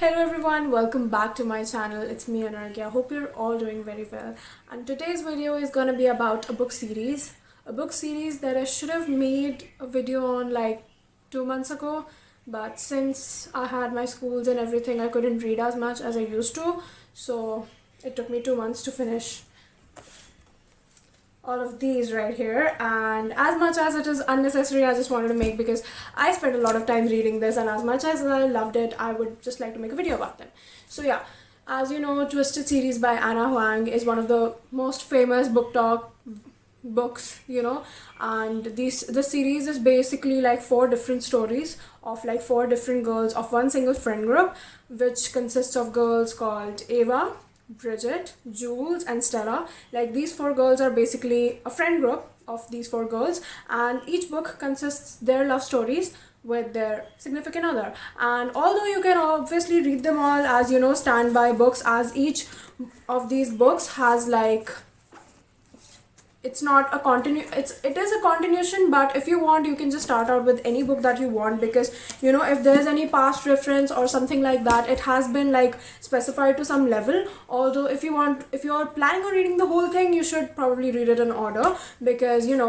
Hello everyone, welcome back to my channel. It's me Anargya. Hope you're all doing very well. And today's video is gonna be about a book series. A book series that I should have made a video on like 2 months ago, but since I had my schools and everything, I couldn't read as much as I used to. So it took me 2 months to finish all of these right here, and as much as it is unnecessary, I just wanted to make because I spent a lot of time reading this, and as much as I loved it, I would just like to make a video about them. So yeah, as you know, Twisted series by Anna Huang is one of the most famous booktok books, and the series is basically like 4 different stories of like 4 different girls of one single friend group, which consists of girls called Ava, Bridget, Jules, and Stella. Like these 4 girls are basically a friend group of these 4 girls, and each book consists their love stories with their significant other. And although you can obviously read them all as standby books, as each of these books has like, it's not a it is a continuation, but if you want, you can just start out with any book that you want, because if there's any past reference or something like that, it has been like specified to some level. Although if you're planning on reading the whole thing, you should probably read it in order, because it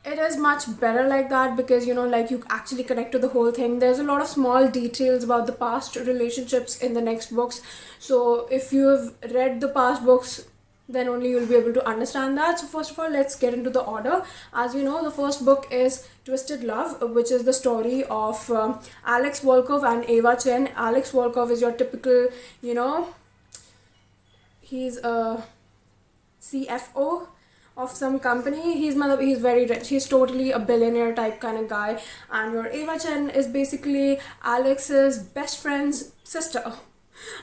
is much better like that, because like you actually connect to the whole thing. There's a lot of small details about the past relationships in the next books, so if you have read the past books, then only you'll be able to understand that. So first of all, let's get into the order. As you know, the first book is Twisted Love, which is the story of Alex Volkov and Ava Chen. Alex Volkov is your typical, he's a CFO of some company. He's very rich. He's totally a billionaire type kind of guy. And your Ava Chen is basically Alex's best friend's sister,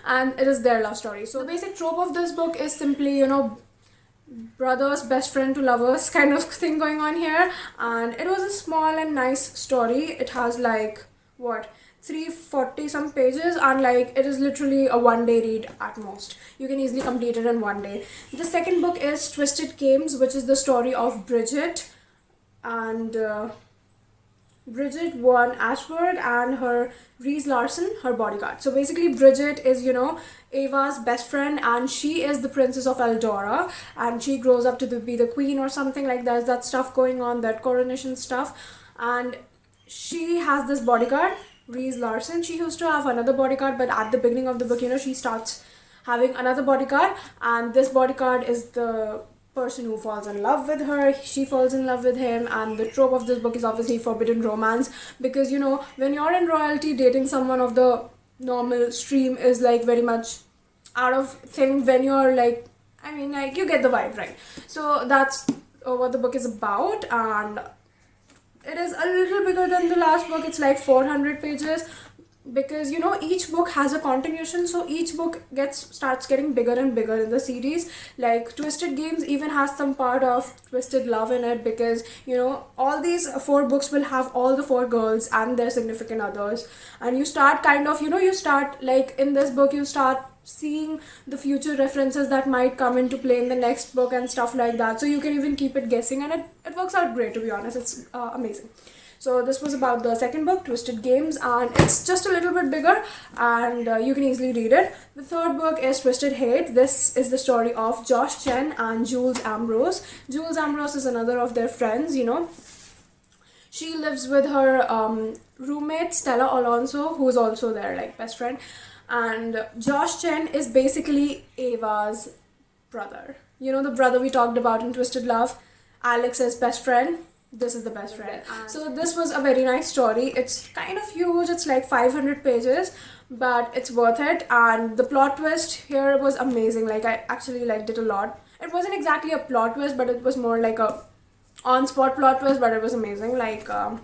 and it is their love story. So the basic trope of this book is simply brothers, best friend to lovers kind of thing going on here. And it was a small and nice story. It has like 340 some pages, and like it is literally a one-day read at most. You can easily complete it in one day. The second book is Twisted Games, which is the story of Bridget, and Bridget won Ashberg and her Rhys Larson, her bodyguard. So basically Bridget is, Ava's best friend, and she is the princess of Eldora, and she grows up to be the queen or something like that. That stuff going on, that coronation stuff. And she has this bodyguard, Rhys Larson. She used to have another bodyguard, but at the beginning of the book, she starts having another bodyguard, and this bodyguard is the person who falls in love with her. She falls in love with him, and the trope of this book is obviously forbidden romance, because when you're in royalty, dating someone of the normal stream is like very much out of thing. When you're like, you get the vibe, right? So that's what the book is about, and it is a little bigger than the last book. It's like 400 pages, because each book has a continuation, so each book starts getting bigger and bigger in the series. Like Twisted Games even has some part of Twisted Love in it, because all these 4 books will have all the 4 girls and their significant others, and you start kind of you start like in this book, you start seeing the future references that might come into play in the next book and stuff like that. So you can even keep it guessing, and it works out great, to be honest. It's amazing. So this was about the second book, Twisted Games, and it's just a little bit bigger, and you can easily read it. The third book is Twisted Hate. This is the story of Josh Chen and Jules Ambrose. Jules Ambrose is another of their friends, She lives with her roommate, Stella Alonso, who is also their like best friend. And Josh Chen is basically Ava's brother. The brother we talked about in Twisted Love, Alex's best friend. This is the best friend. So this was a very nice story. It's kind of huge. It's like 500 pages, but it's worth it. And the plot twist here was amazing. Like I actually liked it a lot. It wasn't exactly a plot twist, but it was more like a on-spot plot twist, but it was amazing. Like a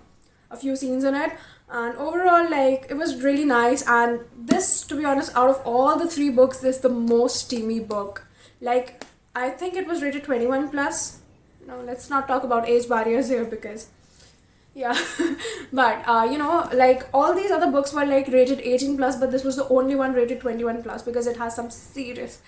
few scenes in it, and overall like it was really nice. And this, to be honest, out of all the 3 books, this is the most steamy book. Like I think it was rated 21 plus. No, let's not talk about age barriers here, because Yeah. But you know, like all these other books were like rated 18 plus, but this was the only one rated 21 plus because it has some serious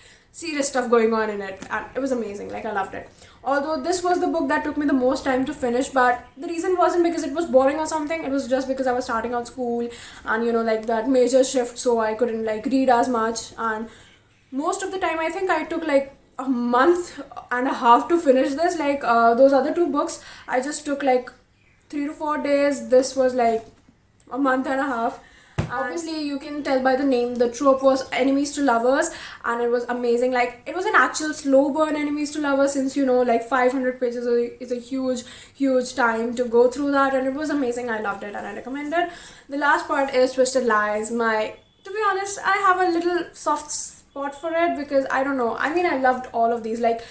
stuff going on in it, and it was amazing. Like, I loved it. Although this was the book that took me the most time to finish, but the reason wasn't because it was boring or something. It was just because I was starting out school, and you know, like that major shift, so I couldn't like read as much. And most of the time, I think I took like a month and a half to finish this. Like those other two books, I just took like 3 to 4 days. This was like a month and a half. Obviously, you can tell by the name, the trope was enemies to lovers, and it was amazing. Like, it was an actual slow burn enemies to lovers, since you know, like 500 pages is a huge time to go through that, and it was amazing. I loved it and I recommend it. The last part is Twisted Lies. To be honest, I have a little soft spot for it because I don't know. I mean, I loved all of these. Like,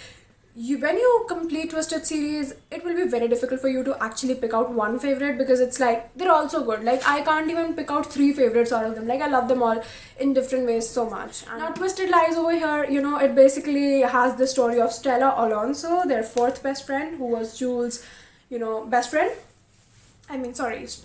when you complete Twisted series, it will be very difficult for you to actually pick out one favorite because it's like they're all so good. Like, I can't even pick out 3 favorites out of them. Like, I love them all in different ways so much. And now Twisted Lies over here, you know, it basically has the story of Stella Alonso, their fourth best friend, who was Jules, you know, best friend.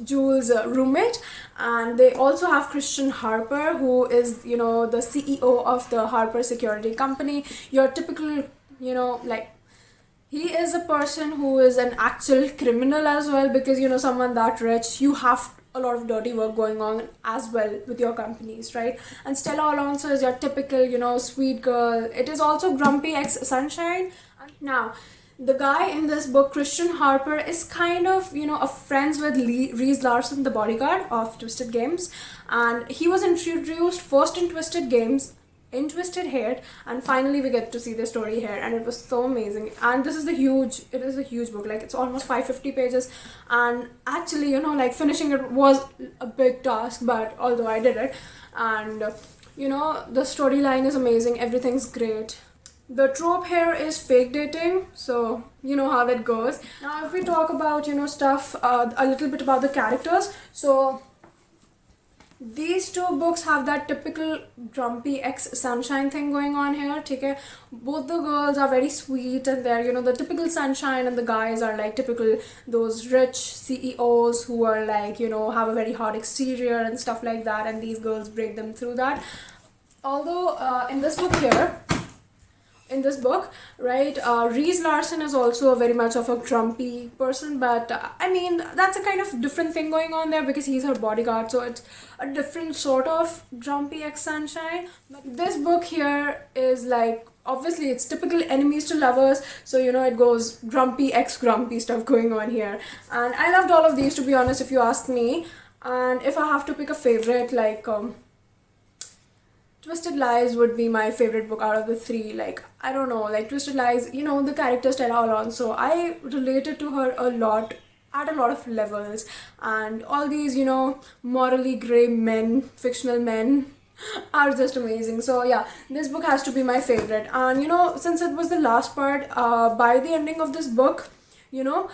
Jules' roommate. And they also have Christian Harper, who is, you know, the CEO of the Harper security company. Your typical, you know, like, he is a person who is an actual criminal as well, because you know, someone that rich, you have a lot of dirty work going on as well with your companies, right? And Stella Alonso is your typical, you know, sweet girl. It is also grumpy ex Sunshine. Now, the guy in this book, Christian Harper, is kind of, you know, a friends with Rhys Larson, the bodyguard of Twisted Games, and he was introduced first in Twisted Games, in Twisted Hair, and finally we get to see the story here, and it was so amazing. And this is it is a huge book. Like, it's almost 550 pages, and actually, you know, like, finishing it was a big task, but although I did it. And you know, the storyline is amazing, everything's great. The trope here is fake dating, so you know how that goes. Now, if we talk about, you know, stuff, a little bit about the characters, so these two books have that typical grumpy ex-Sunshine thing going on here, okay? Both the girls are very sweet, and they're, you know, the typical Sunshine, and the guys are like typical those rich CEOs who are like, you know, have a very hot exterior and stuff like that, and these girls break them through that. Although in this book, right, Rhys Larson is also very much of a grumpy person, but I mean, that's a kind of different thing going on there because he's her bodyguard, so it's a different sort of grumpy ex-Sunshine. But this book here is like, obviously it's typical enemies to lovers, so you know, it goes grumpy ex-grumpy stuff going on here. And I loved all of these, to be honest, if you ask me. And if I have to pick a favorite, like Twisted Lies would be my favorite book out of the 3. Like, I don't know, like, Twisted Lies, you know, the character Stella Alonso, I related to her a lot at a lot of levels, and all these, you know, morally grey men, fictional men, are just amazing. So yeah, this book has to be my favorite. And you know, since it was the last part, by the ending of this book, you know,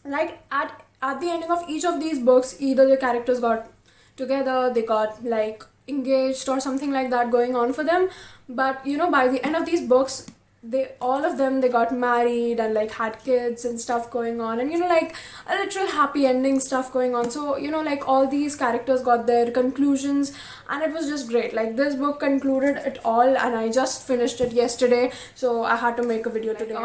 like at the ending of each of these books, either the characters got together, they got like engaged or something like that going on for them. But you know, by the end of these books, all of them got married and like had kids and stuff going on, and you know, like a literal happy ending stuff going on. So you know, like, all these characters got their conclusions, and it was just great. Like, this book concluded it all, and I just finished it yesterday, so I had to make a video today.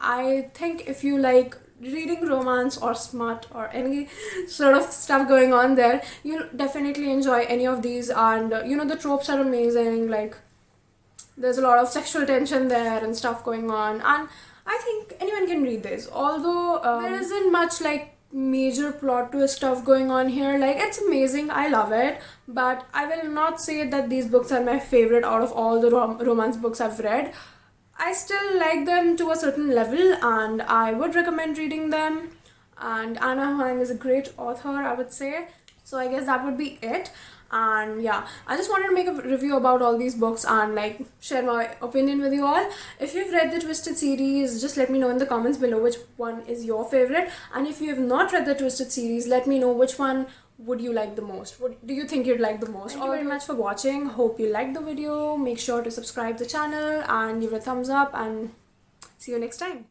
I think if you like reading romance or smut or any sort of stuff going on there, you'll definitely enjoy any of these. And you know, the tropes are amazing. Like, there's a lot of sexual tension there and stuff going on, and I think anyone can read this. Although there isn't much like major plot twist stuff going on here. Like, it's amazing, I love it, but I will not say that these books are my favorite out of all the romance books I've read. I still like them to a certain level, and I would recommend reading them. And Anna Huang is a great author, I would say. So I guess that would be it. And yeah, I just wanted to make a review about all these books and like share my opinion with you all. If you've read the Twisted series, just let me know in the comments below which one is your favorite. And if you have not read the Twisted series, let me know which one would you like the most. What do you think you'd like the most? Thank you very much for watching. Hope you liked the video. Make sure to subscribe the channel and give it a thumbs up, and see you next time.